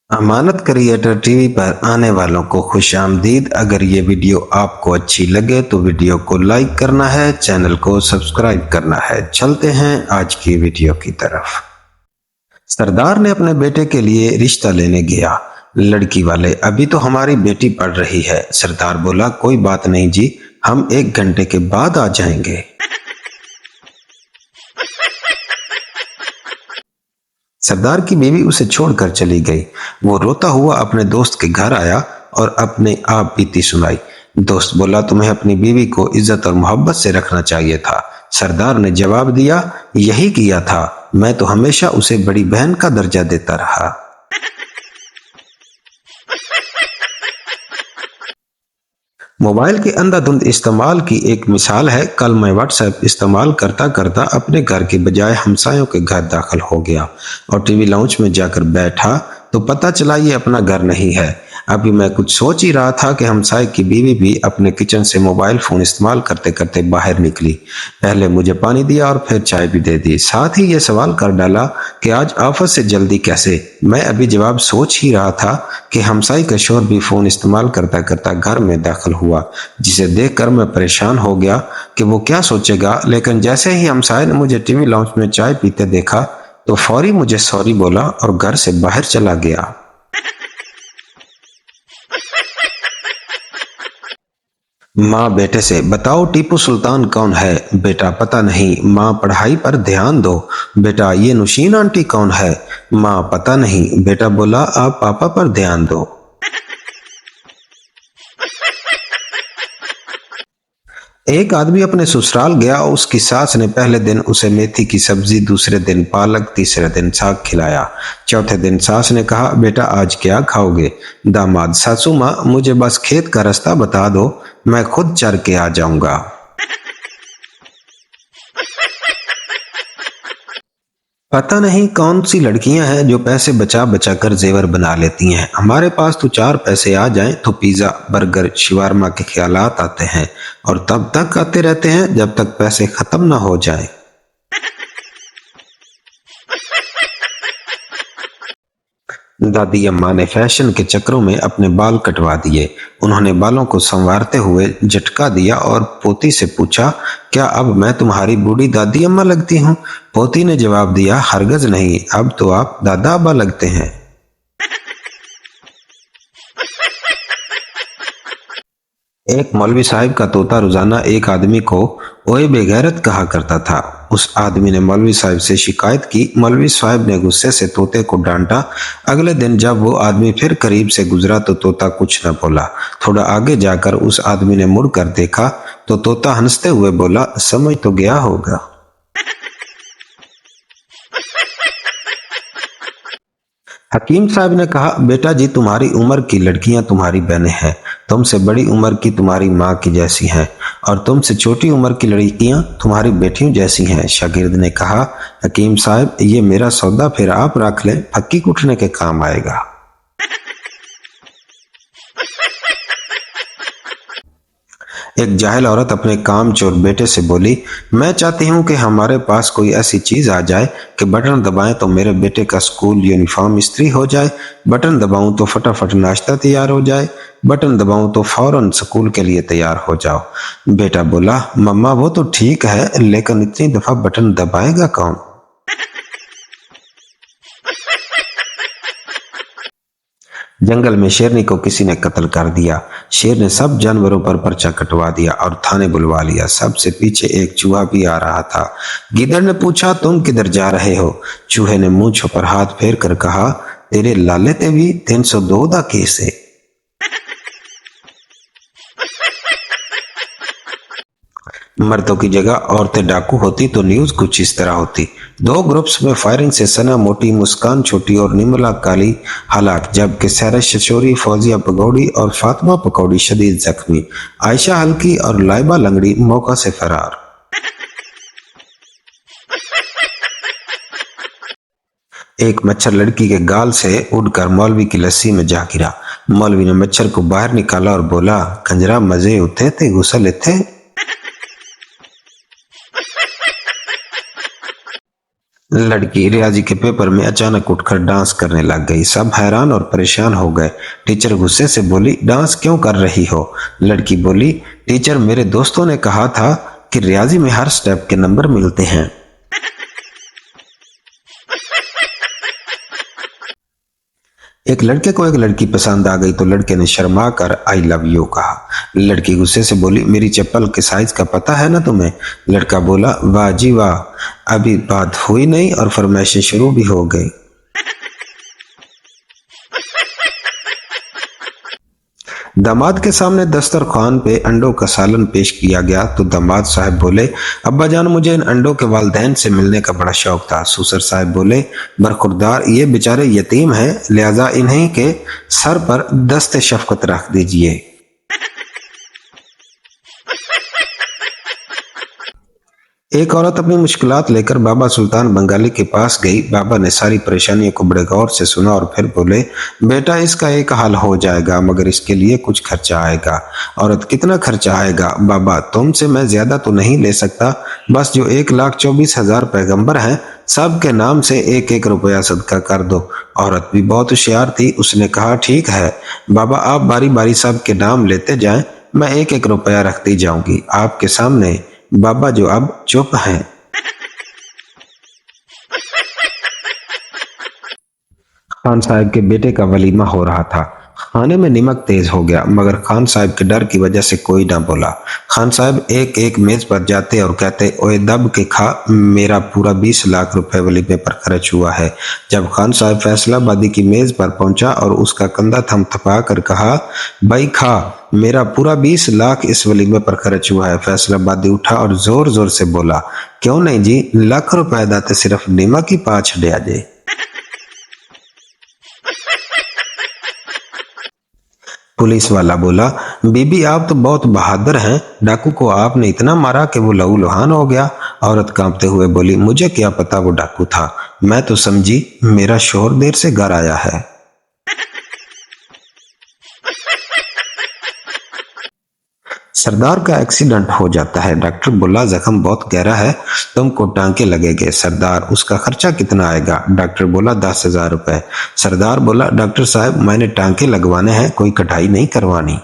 अमानत creator TV पर आने वालों को खुशामदीद। अगर ये वीडियो आपको अच्छी लगे तो वीडियो को लाइक करना है, चैनल को सब्सक्राइब करना है। चलते हैं आज की वीडियो की तरफ। सरदार ने अपने बेटे के लिए रिश्ता लेने गया। लड़की वाले, अभी तो हमारी बेटी पढ़ रही है। सरदार बोला, कोई बात नहीं जी, हम 1 घंटे के बाद आ जाएंगे। सरदार की बीवी उसे छोड़कर चली गई। वो रोता हुआ अपने दोस्त के घर आया और अपने आप बीती सुनाई। दोस्त बोला, तुम्हें अपनी बीवी को इज्जत और मोहब्बत से रखना चाहिए था। सरदार ने जवाब दिया, यही किया था, मैं तो हमेशा उसे बड़ी बहन का दर्जा देता रहा। मोबाइल के अंधाधुंध इस्तेमाल की एक मिसाल है। कल मैं व्हाट्सएप इस्तेमाल करता करता अपने घर के बजाय हमसायों के घर दाखिल हो गया और टीवी लाउंज में जाकर बैठा तो पता चला ये अपना घर नहीं है। अभी मैं कुछ सोच ही रहा था कि हमसाये की बीवी भी अपने किचन से मोबाइल फोन इस्तेमाल करते करते बाहर निकली। पहले मुझे पानी दिया और फिर चाय भी दे दी। साथ ही ये सवाल कर डाला कि आज ऑफिस से जल्दी कैसे। मैं अभी जवाब सोच ही रहा था कि हमसाई का शोर भी फोन इस्तेमाल करता करता घर में दाखिल हुआ, जिसे देखकर मैं परेशान हो गया कि वो क्या सोचेगा। लेकिन जैसे ही हमसाये ने मुझे टीवी लाउंज में चाय पीते देखा तो फौरी मुझे सॉरी बोला और घर से बाहर चला गया। माँ बेटे से, बताओ टीपू सुल्तान कौन है? बेटा, पता नहीं। माँ, पढ़ाई पर ध्यान दो। बेटा, ये नुशीन आंटी कौन है? माँ, पता नहीं। बेटा बोला, आप पापा पर ध्यान दो। एक आदमी अपने ससुराल गया और उसकी सास ने पहले दिन उसे मेथी की सब्जी, दूसरे दिन पालक, तीसरे दिन साग खिलाया। चौथे दिन सास ने कहा, बेटा आज क्या खाओगे? दामाद, सासू माँ, मुझे बस खेत का रास्ता बता दो, मैं खुद चर के आ जाऊंगा। पता नहीं कौन सी लड़कियां हैं जो पैसे बचा बचा कर जेवर बना लेती हैं। हमारे पास तो 4 पैसे आ जाएं तो पिज्जा, बर्गर, शिवारमा के ख्यालात आते हैं और तब तक आते रहते हैं जब तक पैसे खत्म ना हो जाएं। दादी अम्मा ने फैशन के चक्रों में अपने बाल कटवा दिए। उन्होंने बालों को संवारते हुए झटका दिया और पोती से पूछा, क्या अब मैं तुम्हारी बूढ़ी दादी अम्मा लगती हूँ? पोती ने जवाब दिया, हरगिज नहीं, अब तो आप दादा अब्बा लगते हैं। एक मौलवी साहब का तोता रोजाना एक आदमी को ओए बेगैरत कहा करता था। उस आदमी ने मौलवी साहब से शिकायत की। मौलवी साहब ने गुस्से से तोते को डांटा। अगले दिन जब वो आदमी फिर करीब से गुजरा तो तोता कुछ न बोला। थोड़ा आगे जाकर उस आदमी ने मुड़कर देखा तो तोता हंसते हुए बोला, समझ तो गया होगा। हकीम साहब ने कहा, बेटा जी, तुम्हारी उम्र की लड़कियां तुम्हारी बहनें हैं, तुमसे बड़ी उम्र की तुम्हारी माँ की जैसी हैं और तुमसे छोटी उम्र की लड़कियां तुम्हारी बेटियों जैसी हैं। शागिर्द ने कहा, हकीम साहब, ये मेरा सौदा फिर आप रख लें, फक्की कुटने के काम आएगा। एक जाहिल औरत अपने कामचोर बेटे से बोली, मैं चाहती हूँ कि हमारे पास कोई ऐसी चीज आ जाए कि बटन दबाएं तो मेरे बेटे का स्कूल यूनिफॉर्म इस्त्री हो जाए, बटन दबाऊं तो फटाफट नाश्ता तैयार हो जाए, बटन दबाऊं तो फौरन स्कूल के लिए तैयार हो जाओ। बेटा बोला, मम्मा वो तो ठीक है, लेकिन इतनी दफा बटन दबाएगा कौन? जंगल में शेरनी को किसी ने कत्ल कर दिया। शेर ने सब जानवरों पर पर्चा कटवा दिया और थाने बुलवा लिया। सबसे पीछे एक चूहा भी आ रहा था। गीदड़ ने पूछा, तुम किधर जा रहे हो? चूहे ने मूंछ पर हाथ फेर कर कहा, तेरे लाले ते भी 302 दा केस है। मर्दों की जगह औरतें डाकू होती तो न्यूज कुछ इस तरह होती। 2 ग्रुप्स में फायरिंग से सना मोटी, मुस्कान छोटी और निमला काली हलाक, जबकि सहरा शशोरी, फौजिया पकौड़ी और फातिमा पकौड़ी शदीद जख्मी। आयशा हल्की और लाइबा लंगड़ी मौका से फरार। एक मच्छर लड़की के गाल से उड़कर मौलवी की लस्सी में जा गिरा। मौलवी ने मच्छर को बाहर निकाला और बोला, कंजरा मजे उठे थे, गुस्सा थे। लड़की रियाजी के पेपर में अचानक उठकर डांस करने लग गई। सब हैरान और परेशान हो गए। टीचर गुस्से से बोली, डांस क्यों कर रही हो? लड़की बोली, टीचर, मेरे दोस्तों ने कहा था कि रियाजी में हर स्टेप के नंबर मिलते हैं। एक लड़के को एक लड़की पसंद आ गई तो लड़के ने शर्मा कर आई लव यू कहा। लड़की गुस्से से बोली, मेरी चप्पल के साइज का पता है ना तुम्हें? लड़का बोला, वाह जी वाह, अभी बात हुई नहीं और फरमाइशें शुरू भी हो गई। दामाद के सामने दस्तरखान पे अंडों का सालन पेश किया गया तो दामाद साहब बोले, अब्बा जान, मुझे इन अंडों के वालिदैन से मिलने का बड़ा शौक था। ससुर साहब बोले, बरखुरदार, ये बेचारे यतीम हैं, लिहाजा इन्हीं के सर पर दस्ते शफकत रख दीजिए। एक औरत अपनी मुश्किलात लेकर बाबा सुल्तान बंगाली के पास गई। बाबा ने सारी परेशानियों को बड़े गौर से सुना और फिर बोले, बेटा, इसका एक हल हो जाएगा, मगर इसके लिए कुछ खर्चा आएगा। औरत, कितना खर्चा आएगा? बाबा, तुमसे मैं ज्यादा तो नहीं ले सकता, बस जो 1,24,000 पैगंबर हैं सब के नाम से 1-1 रुपया सदका कर दो। औरत भी बहुत होशियार थी, उसने कहा, ठीक है बाबा, आप बारी बारी सब के नाम लेते जाएं, मैं 1-1 रुपया रखती जाऊंगी आपके सामने। बाबा जो अब चुप हैं। खान साहब के बेटे का वलीमा हो रहा था। खाने में नमक तेज हो गया, मगर खान साहब के डर की वजह से कोई ना बोला। खान साहब एक एक मेज पर जाते और कहते, ओए दब के खा, मेरा पूरा 20 लाख रुपए वलीमे पर खर्च हुआ है। जब खान साहब फैसलाबादी की मेज पर पहुंचा और उसका कंधा थपथपा कर कहा, भाई खा, मेरा पूरा 20 लाख इस वलीमे पर खर्च हुआ है। फैसलाबादी उठा और जोर जोर से बोला, क्यों नहीं जी, लाख रुपए दाते सिर्फ नमक ही पा छड़िया जे। पुलिस वाला बोला, बीबी, आप तो बहुत बहादुर हैं, डाकू को आपने इतना मारा कि वो लहू लुहान हो गया। औरत कांपते हुए बोली, मुझे क्या पता वो डाकू था, मैं तो समझी मेरा शोहर देर से घर आया है। सरदार का एक्सीडेंट हो जाता है। डॉक्टर बोला, जख्म बहुत गहरा है, तुमको टांके लगेंगे। सरदार, उसका खर्चा कितना आएगा? डॉक्टर बोला, 10,000 रुपए। सरदार बोला, डॉक्टर साहब, मैंने टांके लगवाने हैं, कोई कटाई नहीं करवानी।